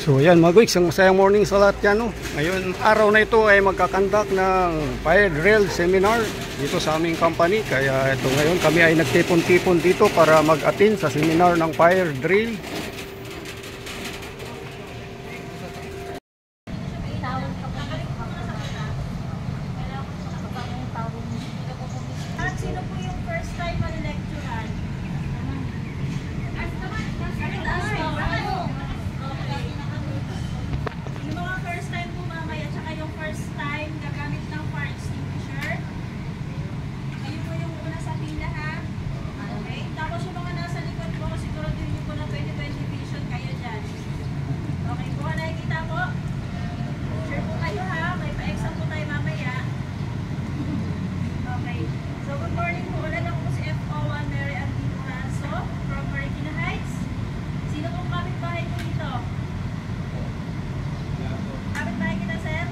So yan mga guys, ang masayang morning sa lahat yan, no? Ngayon araw na ito ay magkakandak ng fire drill seminar dito sa aming company. Kaya ito ngayon kami ay nagtipon-tipon dito para mag-attend sa seminar ng fire drill. Sino po yung first time ma-lecturean? Yung mga first time po mamaya, tsaka yung first time gagamit ng fire extinguisher. Kayo po yung una sa pila, ha? Okay? Tapos yung mga nasa likod po, siguro din yung po na 20/20 vision kayo dyan. Okay po, nakikita po? Sure po kayo, ha? May pa-exam po tayo mamaya. Okay. So, good morning po ulit. Ako po si FO1 Mary Antino Raso from Marikina Heights. Sino pong kapitbahay po dito? Kapitbahay kita, sir?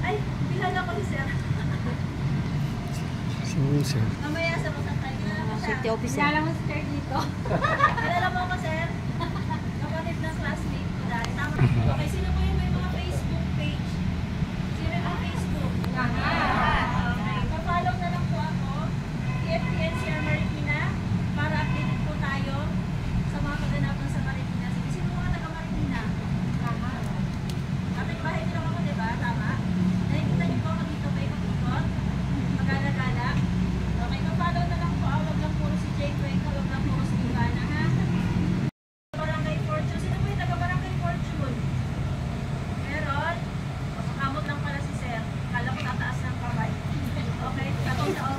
Ay, bilang ako si sir. Sir. Mamaya sa masantay. Kilala mo siya? City officer. Kilala mo si sir dito. Kilala mo ako, sir? Kapatid ng classmate ko dahil. Tama. Okay, sino po yung may mga Facebook page? Sino yung mga Facebook? Okay. Pa-follow na lang po ako. FTNCR Marikina para updated po tayo sa mga kaganapan sa Marikina. Sige, sino mga taga-Marikina? Tama. Kapit-bahay nila ako, diba? Tama. Nakikita niyo po ako dito pa ikot-ikot. Magala-gala. Okay, pa-follow na lang po. Wag lang puro si Jay Cuenca, wag lang puro si Ivana, ha? Barangay Fortune. Sino po yung taga-Barangay Fortune? Meron? Kamot lang pala si Sir. Kala ko tataas ng kamay. Okay, tapos na oh.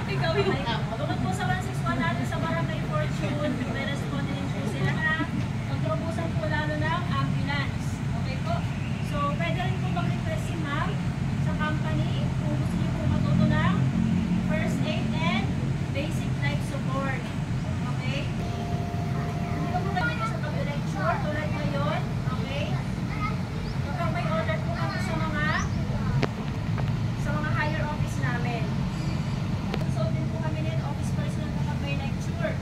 Ikaw yung bukod po sa 161 natin sa Barangay Fortune, may responde din po sila, ha? Pagtubusan po lalo ng ambulance. Okay po? So, pwede rin po mag-request si ma'am sa company kung gusto niyo po matuto ng first aid and basic life support. Okay? Hindi ko po tayo sa pag-lecture tulad ngayon. Okay? Kapag may order po kami sa mga higher office namin. So din po kami din office person kapag may lecture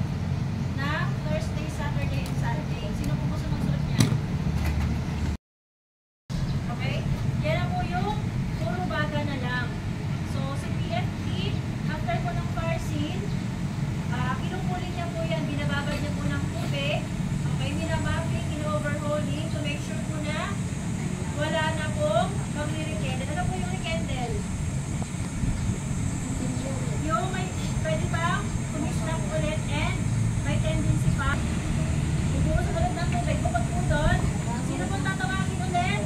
na Thursday, Saturday, and Sunday. Sino po gusto magsulat niyan? Okay? Yan na po yung puro baga na lang. So si PFP, after po ng fire scene, kinukulit niya po yan, binababad niya po ng tubig. Okay, binamapping, in-overhauling to make sure po na wala na pong mag-rekendle. Ano po yung rekendle? Yung may, pwede ba kumisnap ulit and may tendency pa. Bubuhos ulit ng tubig. Bukod po doon, sino po tatawagin ulit?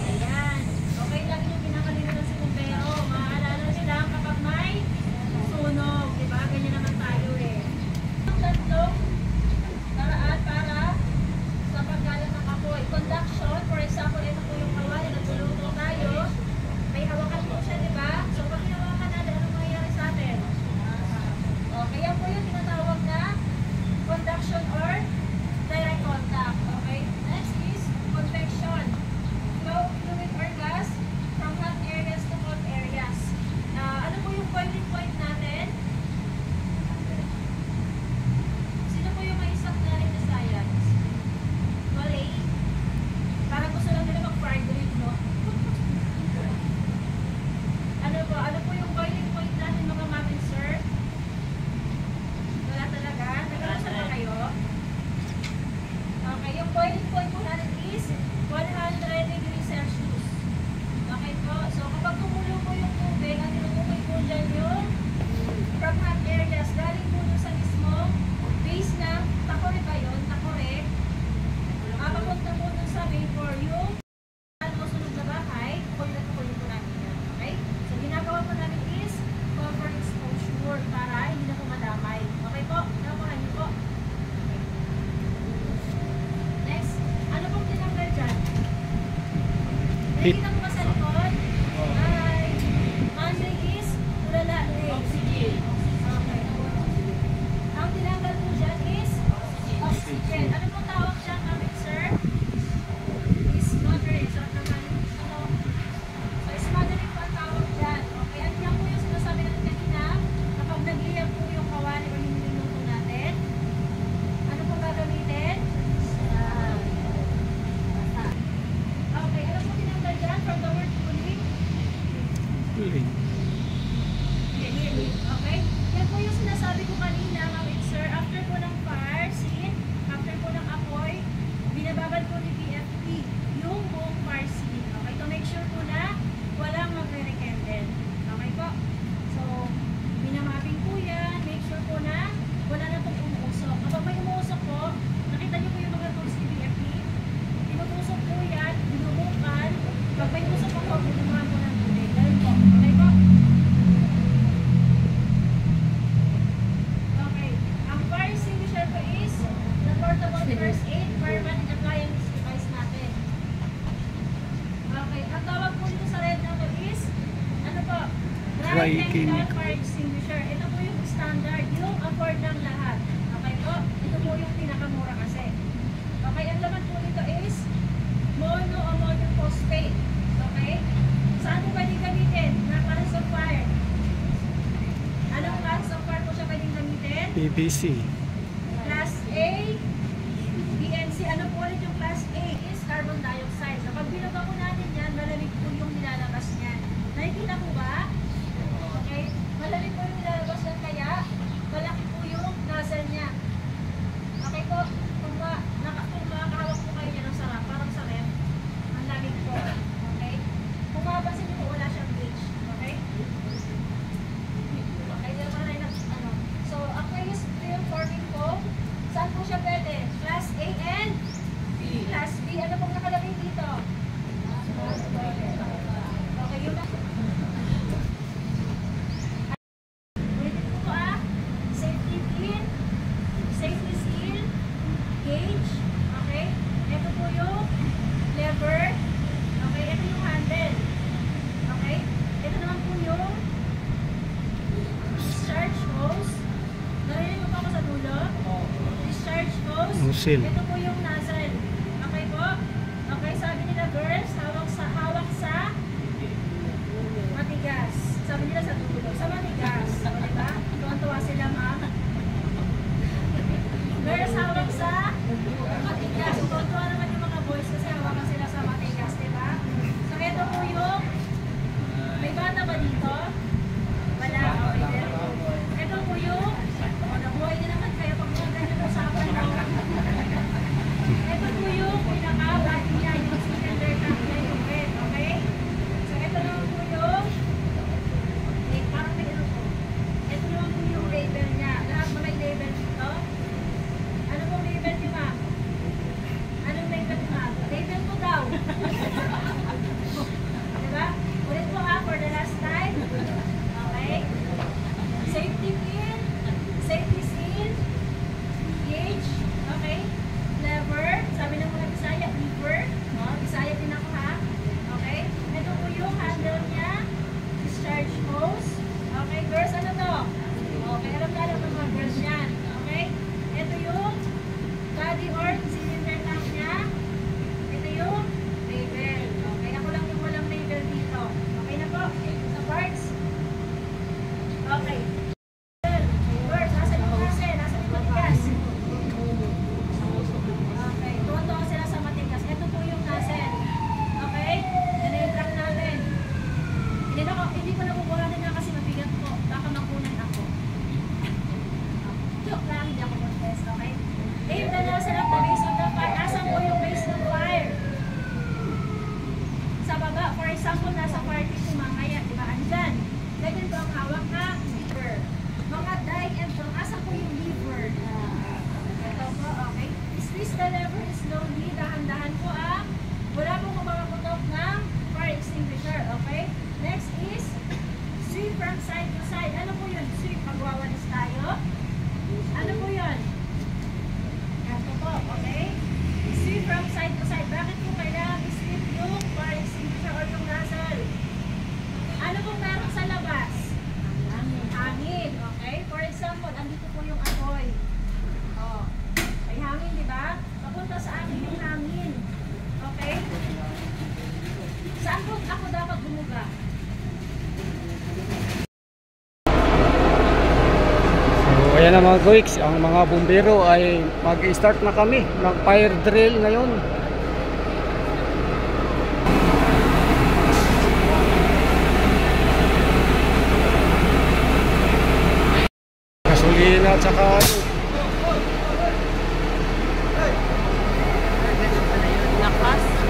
Ayan. Okay lang yung pinakalimutan si Kumpero. Maalala nila kapag may sunog. Diba? Ganyan naman tayo eh. Ang tatlong paraan para sa paggalang ng apoy. Conduction, for example, ito po yung kawali, nagluluto tayo. May hawakan po siya, diba? So, pag hinawakan natin, anong mangyayari sa atin? Okay, yan po yung tinatawag na conduction or direct contact. Okay? Next is convection. Flow of fluid or gas from hot areas to cold areas. Ano po yung boiling point natin? Sino po yung may isang na rin na science? Wala. Parang gusto lang nila mag-fry drill, no? Ano po yung boiling point natin mga ma'am and sir? Wala talaga? Nag-aaral ba kayo? Okay, yung boiling point po natin is 100 degrees Celsius. Okay po? So kapag tumulo po yung tubig, ang tinutukoy po dyan yung from hot areas, galing po dun sa mismong base ng takore ba yun? Takore. Papunta po dun sa vapor yung sunog na bahay, kulit po natin yan. Okay? So ginagawa po namin is cover exposure para hindi na po madamay. Okay po? Nakuha niyo po. Next, ano pong tinanggal dyan? Nakikita mo ba sa likod? Ay, Monday is tulala oxygen. Okay. Ang tinanggal po dyan is oxygen. Ano pong tawag dyan, ma'am and sir? Is moderate. So, smothering po ang tawag dyan. Okay, at yan po yung sinasabi natin kanina, kapag nagliyab po yung kawali o yung niluluto natin, ano po gagamitin? Cooling. Okay? Yan po yung sinasabi ko kanina, ma'am and sir. After po ng fire scene, after po ng apoy, binababad po ni BFP yung buong fire scene. Okay? To make sure po na walang magre-rekindle. Okay po? So, binamabing po yan. Make sure po na wala na pong umuusok. Kapag may umuusok po, nakita niyo po yung mga tools ni BFP. Tinutusok po yan, binubukal. Pag may usok po, bumuha po ng tubig. Ganun po. Okay po? Okay. Ang fire extinguisher po is the portable first aid fireman and appliance device natin. Okay. Ang tawag po dito sa red na to is, ano po? Dry chemical fire extinguisher. Ito po yung standard, yung afford ng lahat. Okay po? Ito po yung pinakamura kasi. Okay. Ang laman po nito is mono o module phosphate. Okay? Saan po pwedeng gamitin? Na class of fire. Anong class of fire po siya pwedeng gamitin? PVC. Class A, BNC. Ano po ulit yung class A? Is carbon dioxide. Kapag binuga po natin yan, malamig po yung nilalabas niyan. Nakikita po ba? Okay? Malamig po yung nilalabas niyan, kaya malaki po yung nozzle niya. Okay po? Kung makakahawak po kayo niya ng sarap, parang sa ref, ang lamig po. Okay? Kung mapapansin niyo po, wala siyang gauge. Okay? Okay, dito pa rin ano. So, aqueous film forming foam, saan po siya pwede? Class A and B. Class B, ano pong nakalagay dito? Okay, yun na. Ulitin ko po safety pin, safety seal, gauge, okay? Ito po yung lever, okay? Ito yung handle, okay? Ito naman po yung discharge hose. Narinig mo pa ako sa dulo? Discharge hose. Nozzle. Ito po yung nozzle. Okay po? Okay, sabi nila girls, hawak sa matigas. Sabi nila sa dulo, sa matigas. O, diba? Tuwan-tuwa sila, ma'am. Girls, hawak sa matigas. Tuwan-tuwa naman yung mga boys kasi hawakan sila sa matigas, diba? So, ito po yung, may bata ba dito? Wala. Okay, very good. Ito po yung, nabuhay din naman kayo pag mga ganyan usapan mo. Ito po yung pinaka-body niya, yung cylinder tank niya yung red, okay? So, ito naman po yung, parang may ano po. Ito naman po yung label niya. Lahat ba may label dito? Ano pong label niyo, ma'am? Anong label niyo, ma'am? Label ko daw. Diba? Ulit po for the last time. Okay? Safety pin, safety seal, gauge, okay? Lever, sabi ng mga Bisaya, lever. Bisaya din ako ha. Okay? Ito po yung handle niya. Discharge hose. Okay, girls, ano to? Okay, alam na ng mga girls yan. Okay? Ito yung body or cylinder tank niya. Ito yung label. Okay, ako lang yung walang label dito. Okay na po? Sa parts? Okay. Girls, nasa yung kasi? Nasa yung matigas? Okay, tuwan-tuwa sila sa matigas. Ito po yung nozzle. Okay? Yan na yung track natin. Hindi ko nakukuhanin na kasi mabigat po. Baka makunan ako. Joke lang, hindi ako contest, okay? Aim the nozzle at the base of the fire. Asan po yung base ng fire? Sa baba, for example, nasa party sumangaya, di ba? Andyan. Ganyan po ang hawak na lever. Mga die and from, asan po yung lever? Ito po, okay? Squeeze the lever slowly, dahan-dahan po wala pong kumakaputok ng fire extinguisher, okay? Next is sweep from side to side. Ano po yun? Sweep, magwawalis tayo. Ano po yun? Ito po, okay? Sweep from side to side. Bakit po kailangan i-sweep yung fire extinguisher or yung nozzle? Ano pong meron sa labas? Hangin, okay? For example, andito po yung apoy. Oh, may hangin, di ba? Papunta sa akin yung hangin. Okay? Saan po ako dapat bumuga? So, ayan na mga guys, ang mga bumbero ay mag-start na kami ng fire drill ngayon. at saka Lakas.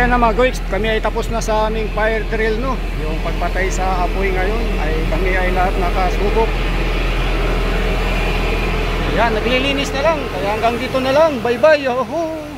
ayan na mga goiks, kami ay tapos na sa aming fire drill, no. Yung pagpatay sa apoy ngayon ay kami ay lahat nakasubok. Ayan, naglilinis na lang. Kaya hanggang dito na lang. Bye bye. Yahoo!